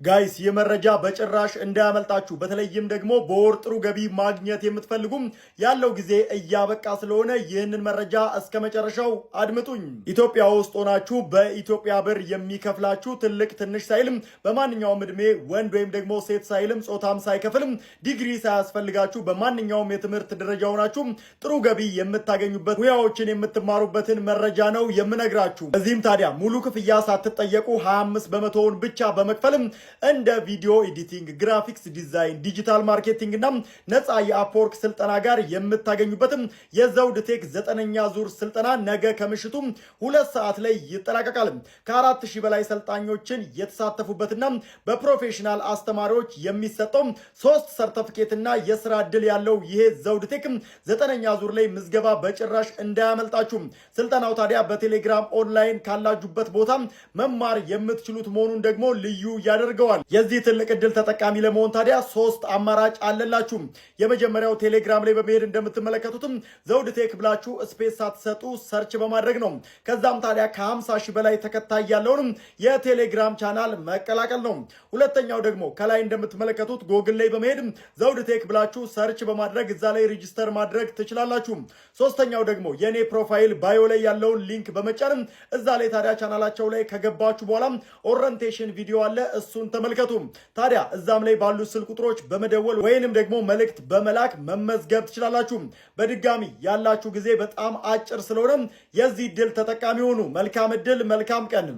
ጋይስ የመረጃ በጭራሽ እንዳያመልጣችሁ። በተለይም ደግሞ በወር ጥሩ ገቢ ማግኘት የምትፈልጉም ያለው ጊዜ እያበቃ ስለሆነ ይህንን መረጃ እስከ መጨረሻው አድምጡኝ። ኢትዮጵያ ውስጥ ሆናችሁ በኢትዮጵያ ብር የሚከፍላችሁ ትልቅ ትንሽ ሳይልም በማንኛውም እድሜ ወንድ ወይም ደግሞ ሴት ሳይልም ጾታም ሳይከፍልም ዲግሪ ሳያስፈልጋችሁ በማንኛውም የትምህርት ደረጃ ሆናችሁ ጥሩ ገቢ የምታገኙበት ሙያዎችን የምትማሩበትን መረጃ ነው የምነግራችሁ። በዚህም ታዲያ ሙሉ ክፍያ ሳትጠየቁ 25 በመቶውን ብቻ በመክፈልም እንደ ቪዲዮ ኤዲቲንግ፣ ግራፊክስ ዲዛይን፣ ዲጂታል ማርኬቲንግ እና ነፃ የአፕወርክ ስልጠና ጋር የምታገኙበትም የዘውድ ቴክ 9ኛ ዙር ስልጠና ነገ ከምሽቱ 2 ሰዓት ላይ ይጠናቀቃል። ከ4000 በላይ ሰልጣኞችን የተሳተፉበትና በፕሮፌሽናል አስተማሪዎች የሚሰጠው 3 ሰርተፊኬት እና የስራ ዕድል ያለው ይሄ ዘውድ ቴክ 9ኛ ዙር ላይ ምዝገባ በጭራሽ እንዳያመልጣችሁ። ስልጠናው ታዲያ በቴሌግራም ኦንላይን ካላጁበት ቦታ መማር የምትችሉት መሆኑን ደግሞ ልዩ ያደርጋል። የዚህ ትልቅ እድል ተጠቃሚ ለመሆን ታዲያ 3 አማራጭ አለላችሁ። የመጀመሪያው ቴሌግራም ላይ በመሄድ እንደምትመለከቱትም ዘውድ ቴክ ብላችሁ ስፔስ ሳትሰጡ ሰርች በማድረግ ነው። ከዛም ታዲያ ከ50,000 በላይ ተከታይ ያለውን የቴሌግራም ቻናል መቀላቀል ነው። ሁለተኛው ደግሞ ከላይ እንደምትመለከቱት ጎግል ላይ በመሄድ ዘውድ ቴክ ብላችሁ ሰርች በማድረግ እዛ ላይ ሬጂስተር ማድረግ ትችላላችሁ። ሶስተኛው ደግሞ የኔ ፕሮፋይል ባዮ ላይ ያለውን ሊንክ በመጫን እዛ ላይ ታዲያ ቻናላቸው ላይ ከገባችሁ በኋላ ኦሪየንቴሽን ቪዲዮ አለ፣ እሱን ተመልከቱ። ታዲያ እዛም ላይ ባሉ ስልክ ቁጥሮች በመደወል ወይንም ደግሞ መልእክት በመላክ መመዝገብ ትችላላችሁ። በድጋሚ ያላችሁ ጊዜ በጣም አጭር ስለሆነ የዚህ ድል ተጠቃሚ ሆኑ። መልካም እድል፣ መልካም ቀን።